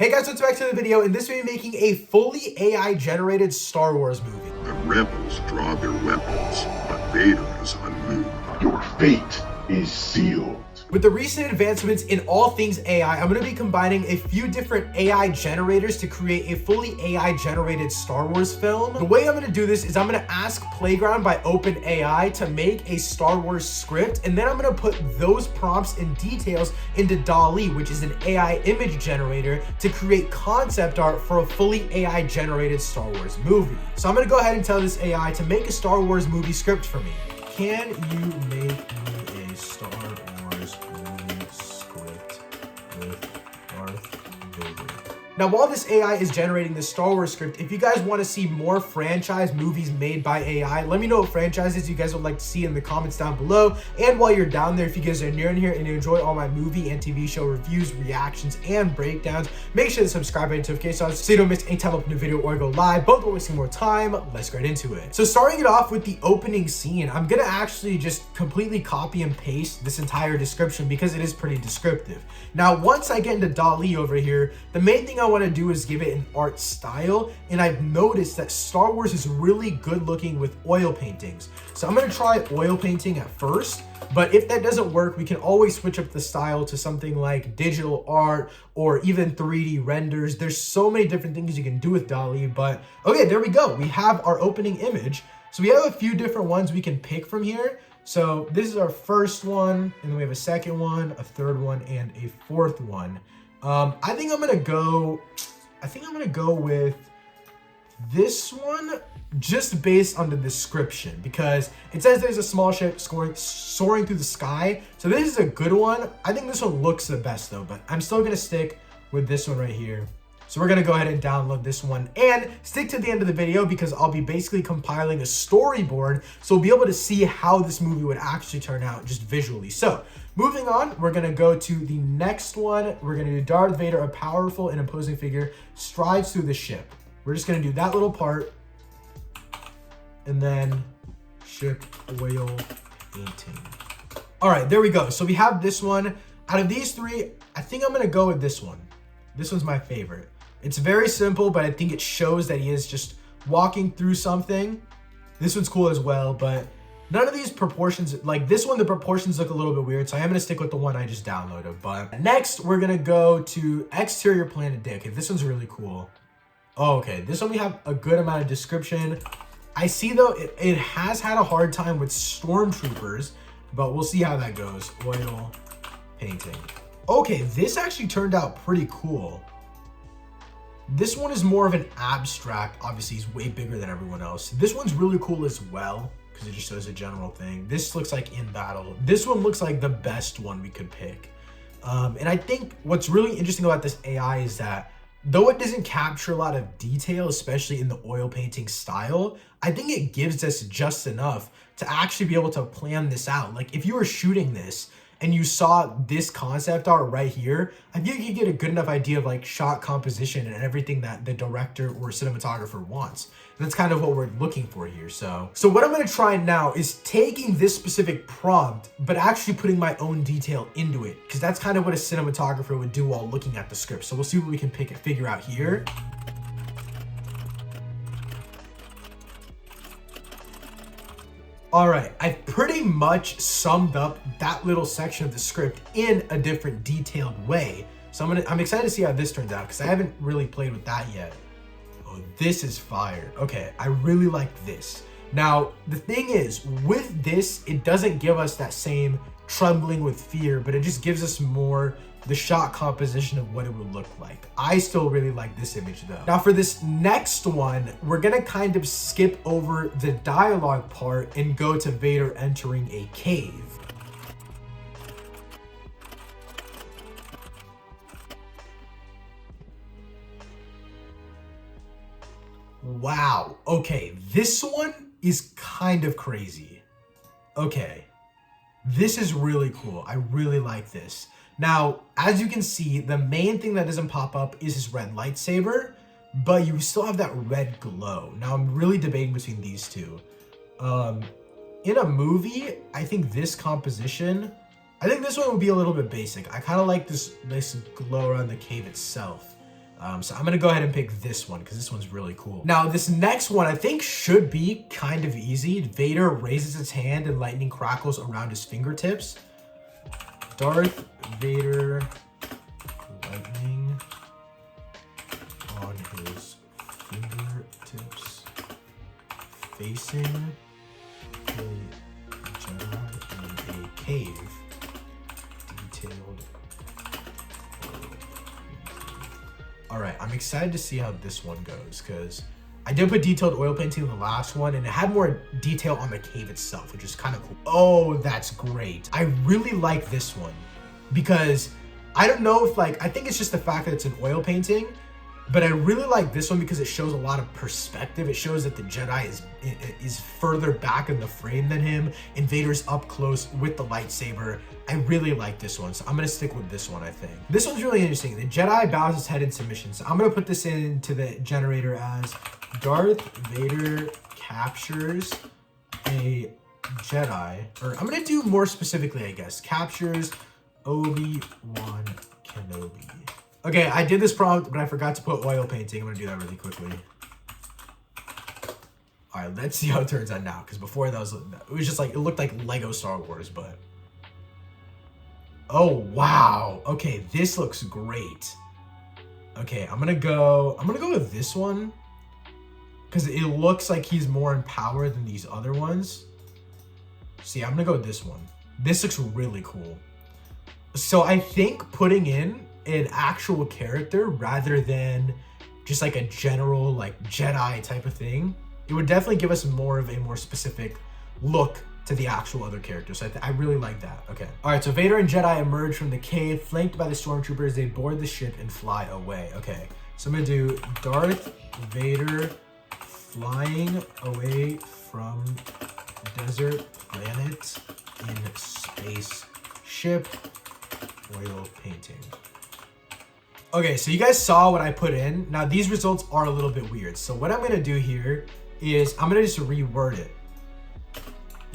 Hey guys, what's back to the video? In this video, we're making a fully AI generated Star Wars movie. The rebels draw their weapons, but Vader is unmoved. Your fate is sealed. With the recent advancements in all things AI, I'm going to be combining a few different AI generators to create a fully AI generated Star Wars film. The way I'm going to do this is I'm going to ask Playground by OpenAI to make a Star Wars script, and then I'm going to put those prompts and details into Dall-E, which is an AI image generator, to create concept art for a fully AI generated Star Wars movie. So I'm going to go ahead and tell this AI to make a Star Wars movie script for me. Can you make me a Star Wars movie script with Darth Vader? Now, while this AI is generating this Star Wars script, if you guys want to see more franchise movies made by AI, let me know what franchises you guys would like to see in the comments down below. And while you're down there, if you guys are new in here and you enjoy all my movie and TV show reviews, reactions, and breakdowns, make sure to subscribe and notifications so you don't miss any time I upload a new video or go live. Both are wasting more time. Let's get into it. So starting it off with the opening scene, I'm gonna actually just completely copy and paste this entire description because it is pretty descriptive. Now, once I get into Dall-E over here, the main thing I want to do is give it an art style, and I've noticed that Star Wars is really good looking with oil paintings. So I'm going to try oil painting at first, but if that doesn't work, we can always switch up the style to something like digital art or even 3D renders. There's so many different things you can do with Dall-E, but okay, there we go. We have our opening image. So we have a few different ones we can pick from here. So this is our first one, and then we have a second one, a third one, and a fourth one. I think I'm gonna go with this one just based on the description, because it says there's a small ship soaring through the sky. So this is a good one. I think this one looks the best though, but I'm still gonna stick with this one right here. So we're gonna go ahead and download this one and stick to the end of the video because I'll be basically compiling a storyboard, so we'll be able to see how this movie would actually turn out just visually. So moving on, we're gonna go to the next one. We're gonna do Darth Vader, a powerful and imposing figure, strides through the ship. We're just gonna do that little part, and then ship oil painting. All right, there we go. So we have this one. Out of these three, I think I'm gonna go with this one. This one's my favorite. It's very simple, but I think it shows that he is just walking through something. This one's cool as well, but none of these proportions, like this one, the proportions look a little bit weird, so I am gonna stick with the one I just downloaded. But next, we're gonna go to exterior planet day. Okay, this one's really cool. Oh, okay, this one we have a good amount of description. I see though, it has had a hard time with stormtroopers, but we'll see how that goes. Oil painting. Okay, this actually turned out pretty cool. This one is more of an abstract. Obviously, he's way bigger than everyone else. This one's really cool as well because it just shows a general thing. This looks like in battle. This one looks like the best one we could pick. And I think what's really interesting about this AI is that though it doesn't capture a lot of detail, especially in the oil painting style, I think it gives us just enough to actually be able to plan this out. Like if you were shooting this and you saw this concept art right here, I think you could get a good enough idea of like shot composition and everything that the director or cinematographer wants. And that's kind of what we're looking for here. So what I'm gonna try now is taking this specific prompt, but actually putting my own detail into it, because that's kind of what a cinematographer would do while looking at the script. So we'll see what we can figure out here. All right, I've pretty much summed up that little section of the script in a different detailed way. So I'm excited to see how this turns out because I haven't really played with that yet. Oh, this is fire. Okay, I really like this. Now, the thing is, with this, it doesn't give us that same trembling with fear, but it just gives us more the shot composition of what it would look like. I still really like this image though. Now for this next one, we're gonna kind of skip over the dialogue part and go to Vader entering a cave. Wow, okay, this one is kind of crazy. Okay, this is really cool. I really like this. Now, as you can see, the main thing that doesn't pop up is his red lightsaber, but you still have that red glow. Now, I'm really debating between these two. In a movie, I think this composition, I think this one would be a little bit basic. I kind of like this glow around the cave itself. So I'm gonna go ahead and pick this one because this one's really cool. Now this next one I think should be kind of easy. Vader raises his hand and lightning crackles around his fingertips. Darth Vader, lightning on his fingertips, facing a Jedi in a cave. Detailed. All right, I'm excited to see how this one goes because I did put detailed oil painting in the last one and it had more detail on the cave itself, which is kind of cool. Oh, that's great. I really like this one because I don't know if I think it's just the fact that it's an oil painting, but I really like this one because it shows a lot of perspective. It shows that the Jedi is further back in the frame than him, and Vader's up close with the lightsaber. I really like this one, so I'm gonna stick with this one, I think. This one's really interesting. The Jedi bows his head in submission. So I'm gonna put this into the generator as Darth Vader captures a Jedi, or I'm gonna do more specifically, I guess, captures Obi-Wan Kenobi. Okay, I did this prompt, but I forgot to put oil painting. I'm gonna do that really quickly. All right, let's see how it turns out now. Because before it was just it looked like Lego Star Wars, but. Oh, wow. Okay, this looks great. Okay, I'm gonna go with this one. Because it looks like he's more in power than these other ones. See, I'm gonna go with this one. This looks really cool. So I think putting in an actual character rather than just a general Jedi type of thing, it would definitely give us more of a more specific look to the actual other characters. So I really like that. Okay. All right, so Vader and Jedi emerge from the cave, flanked by the stormtroopers. They board the ship and fly away. Okay, so I'm gonna do Darth Vader flying away from desert planet in spaceship, oil painting. Okay, so you guys saw what I put in. Now these results are a little bit weird. So what I'm gonna do here is I'm gonna just reword it.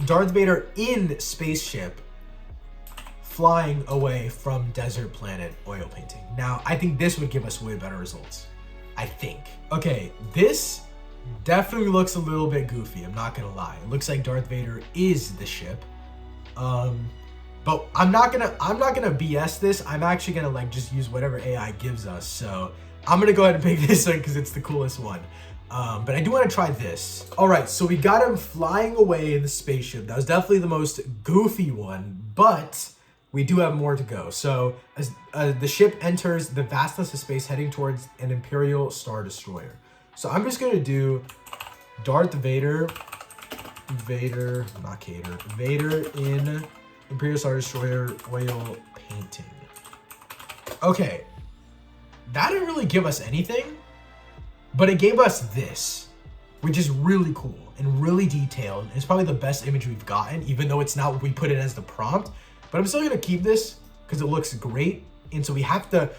Darth Vader in spaceship flying away from desert planet oil painting. Now I think this would give us way better results. I think. Okay, this definitely looks a little bit goofy. I'm not gonna lie. It looks like Darth Vader is the ship. But I'm not gonna BS this. I'm actually gonna just use whatever AI gives us. So I'm gonna go ahead and pick this one because it's the coolest one. But I do want to try this. All right, so we got him flying away in the spaceship. That was definitely the most goofy one, but we do have more to go. So as the ship enters the vastness of space, heading towards an Imperial Star Destroyer. So I'm just gonna do Darth Vader in Imperial Star Destroyer oil painting. Okay, that didn't really give us anything, but it gave us this, which is really cool and really detailed. It's probably the best image we've gotten, even though it's not what we put in as the prompt. But I'm still gonna keep this because it looks great. And so we have to,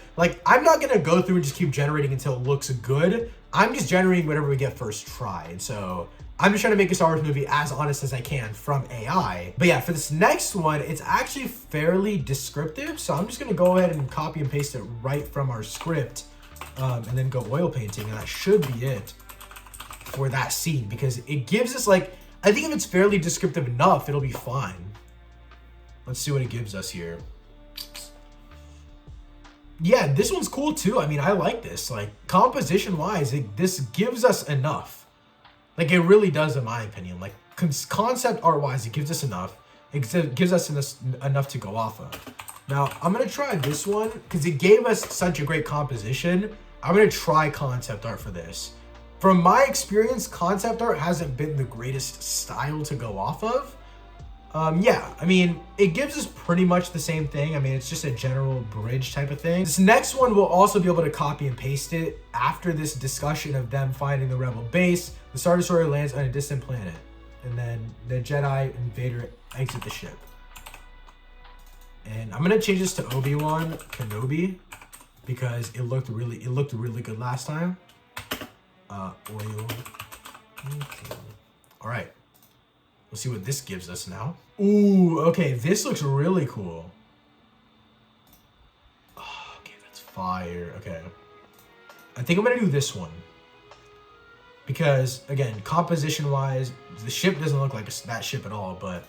I'm not gonna go through and just keep generating until it looks good. I'm just generating whatever we get first try. And so I'm just trying to make a Star Wars movie as honest as I can from AI. But yeah, for this next one, it's actually fairly descriptive. So I'm just gonna go ahead and copy and paste it right from our script and then go oil painting. And that should be it for that scene because it gives us I think if it's fairly descriptive enough, it'll be fine. Let's see what it gives us here. Yeah, this one's cool too. I mean, I like this. Composition wise, this gives us enough. It really does, in my opinion. Concept art wise, it gives us enough. It gives us enough to go off of. Now, I'm gonna try this one because it gave us such a great composition. I'm gonna try concept art for this. From my experience, concept art hasn't been the greatest style to go off of. Yeah, I mean, it gives us pretty much the same thing. I mean, it's just a general bridge type of thing. This next one, we'll also be able to copy and paste it after this discussion of them finding the rebel base. The Star Destroyer lands on a distant planet, and then the Jedi and Vader exit the ship. And I'm gonna change this to Obi-Wan Kenobi because it looked really good last time. Oil. All right. We'll see what this gives us now. Ooh, okay, this looks really cool. Oh, okay, that's fire. Okay. I think I'm gonna do this one. Because, again, composition-wise, the ship doesn't look like that ship at all, but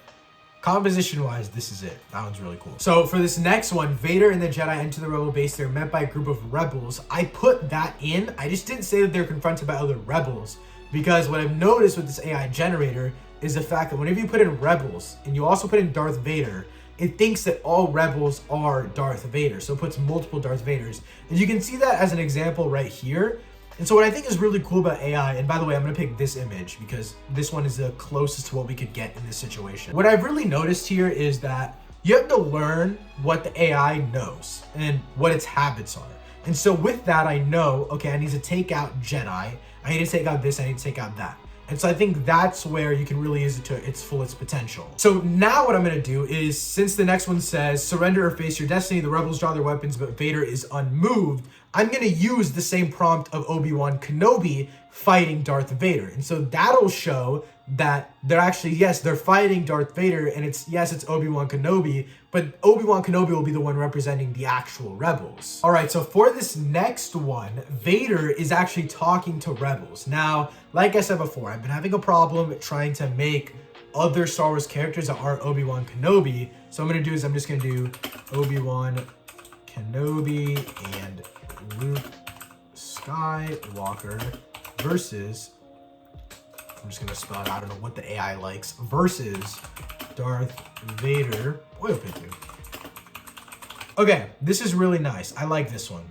composition-wise, this is it. That one's really cool. So for this next one, Vader and the Jedi enter the Rebel base. They're met by a group of rebels. I put that in. I just didn't say that they're confronted by other rebels, because what I've noticed with this AI generator is the fact that whenever you put in rebels and you also put in Darth Vader, it thinks that all rebels are Darth Vader. So it puts multiple Darth Vaders. And you can see that as an example right here. And so what I think is really cool about AI, and by the way, I'm gonna pick this image because this one is the closest to what we could get in this situation. What I've really noticed here is that you have to learn what the AI knows and what its habits are. And so with that, I know, okay, I need to take out Jedi, I need to take out this, I need to take out that. And so I think that's where you can really use it to its fullest potential. So now what I'm gonna do is, since the next one says, surrender or face your destiny, the rebels draw their weapons, but Vader is unmoved, I'm gonna use the same prompt of Obi-Wan Kenobi fighting Darth Vader. And so that'll show that they're actually, yes, they're fighting Darth Vader, and it's Obi-Wan Kenobi, but Obi-Wan Kenobi will be the one representing the actual rebels. All right, so for this next one, Vader is actually talking to rebels. Now, like I said before, I've been having a problem trying to make other Star Wars characters that aren't Obi-Wan Kenobi. So I'm gonna do is I'm just gonna do Obi-Wan Kenobi and Luke Skywalker versus, I'm just gonna spell it out, I don't know what the AI likes, versus Darth Vader. Oil painting. Okay, this is really nice. I like this one.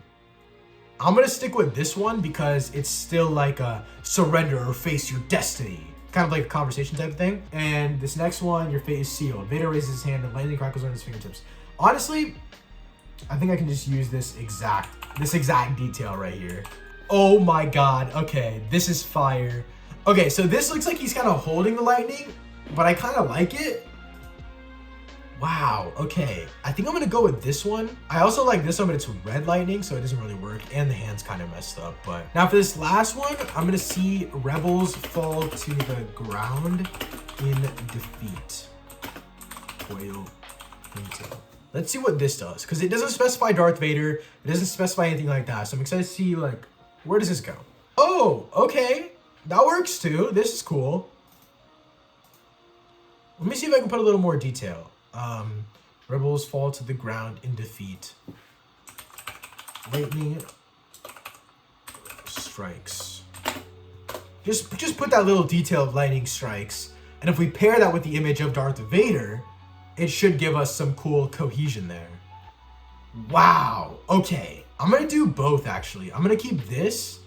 I'm gonna stick with this one because it's still like a surrender or face your destiny, kind of like a conversation type of thing. And this next one, your fate is sealed. Vader raises his hand and lightning crackles on his fingertips. Honestly, I think I can just use this exact detail right here. Oh my God, okay, this is fire. Okay, so this looks like he's kind of holding the lightning, but I kind of like it. Wow, okay. I think I'm gonna go with this one. I also like this one, but it's red lightning, so it doesn't really work, and the hand's kind of messed up. But now for this last one, I'm gonna see rebels fall to the ground in defeat. Oil painting. Let's see what this does, because it doesn't specify Darth Vader. It doesn't specify anything like that. So I'm excited to see, like, where does this go? Oh, okay. That works too. This is cool. Let me see if I can put a little more detail. Rebels fall to the ground in defeat. Lightning strikes. Just put that little detail of lightning strikes. And if we pair that with the image of Darth Vader, it should give us some cool cohesion there. Wow. Okay. I'm going to do both, actually. I'm going to keep this.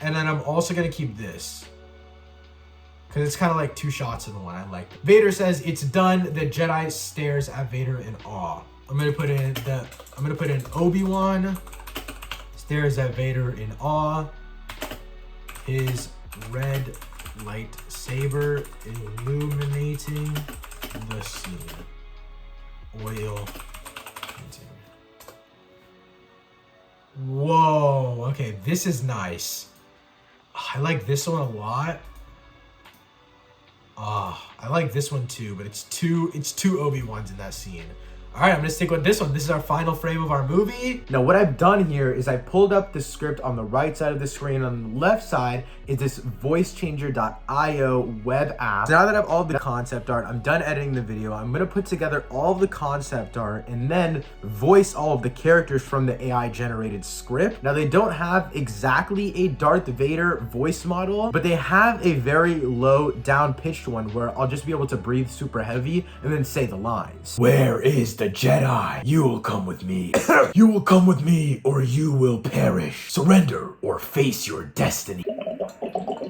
And then I'm also going to keep this. Because it's kind of like two shots in one. I like it. Vader says it's done. The Jedi stares at Vader in awe. I'm going to put in Obi-Wan stares at Vader in awe. His red lightsaber illuminating the scene. Oil painting. Whoa, okay, this is nice. I like this one a lot. I like this one too, but it's two Obi-Wans in that scene. All right, I'm gonna stick with this one. This is our final frame of our movie. Now, what I've done here is I pulled up the script on the right side of the screen. On the left side is this voicechanger.io web app. So now that I have all the concept art, I'm done editing the video. I'm gonna put together all of the concept art and then voice all of the characters from the AI generated script. Now, they don't have exactly a Darth Vader voice model, but they have a very low down pitched one where I'll just be able to breathe super heavy and then say the lines. Where is the Jedi? You will come with me. You will come with me or you will perish. Surrender or face your destiny.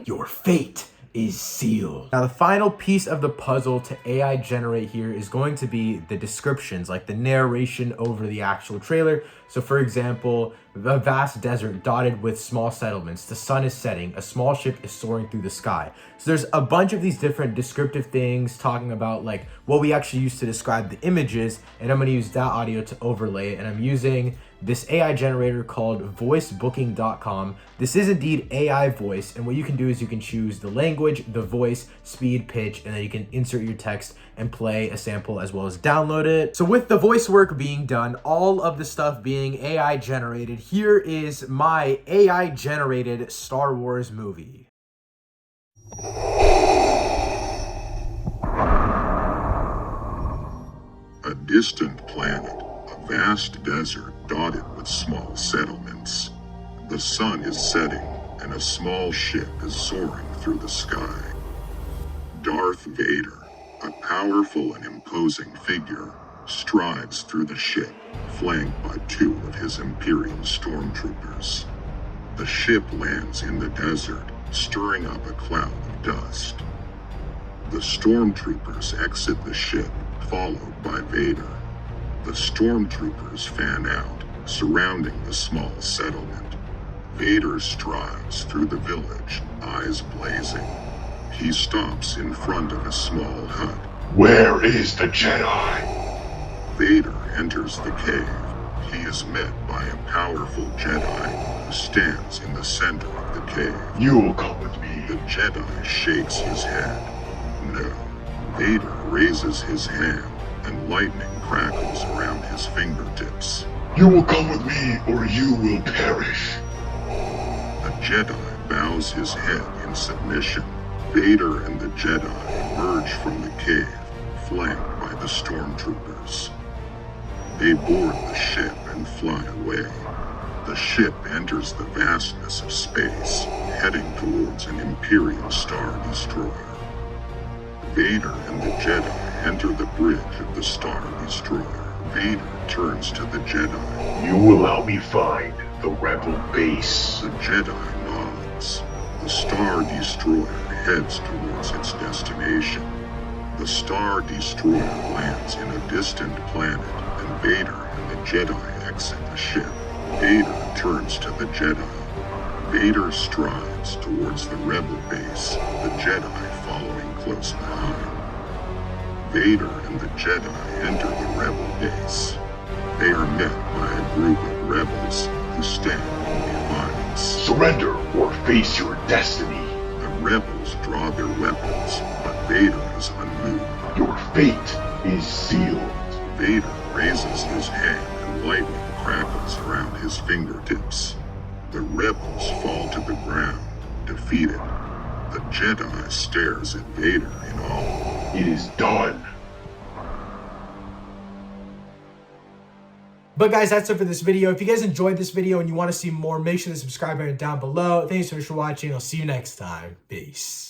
Your fate is sealed. Now, the final piece of the puzzle to AI generate here is going to be the descriptions, like the narration over the actual trailer. So for example, the vast desert dotted with small settlements. The sun is setting. A small ship is soaring through the sky. So there's a bunch of these different descriptive things talking about like what we actually use to describe the images. And I'm going to use that audio to overlay it. And I'm using this AI generator called voicebooking.com. This is indeed AI voice, and what you can do is you can choose the language, the voice, speed, pitch, and then you can insert your text and play a sample as well as download it. So with the voice work being done, all of the stuff being AI generated, here is my AI generated Star Wars movie. A distant planet, a vast desert dotted with small settlements. The sun is setting, and a small ship is soaring through the sky. Darth Vader, a powerful and imposing figure, strides through the ship, flanked by 2 of his Imperial stormtroopers. The ship lands in the desert, stirring up a cloud of dust. The stormtroopers exit the ship, followed by Vader. The stormtroopers fan out, surrounding the small settlement. Vader strides through the village, eyes blazing. He stops in front of a small hut. Where is the Jedi? Vader enters the cave. He is met by a powerful Jedi who stands in the center of the cave. You will come with me. The Jedi shakes his head. No. Vader raises his hand, and lightning crackles around his fingertips. You will come with me, or you will perish. The Jedi bows his head in submission. Vader and the Jedi emerge from the cave, flanked by the stormtroopers. They board the ship and fly away. The ship enters the vastness of space, heading towards an Imperial Star Destroyer. Vader and the Jedi enter the bridge of the Star Destroyer. Vader turns to the Jedi. You will help me find the rebel base. The Jedi nods. The Star Destroyer heads towards its destination. The Star Destroyer lands in a distant planet, and Vader and the Jedi exit the ship. Vader turns to the Jedi. Vader strides towards the rebel base, the Jedi following close behind. Vader and the Jedi enter the rebel base. They are met by a group of rebels who stand in defiance. Surrender or face your destiny. The rebels draw their weapons, but Vader is unmoved. Your fate is sealed. Vader raises his hand and lightning crackles around his fingertips. The rebels fall to the ground, defeated. The Jedi stares at Vader in awe. It is done. But guys, that's it for this video. If you guys enjoyed this video and you want to see more, make sure to subscribe button down below. Thanks so much for watching. I'll see you next time. Peace.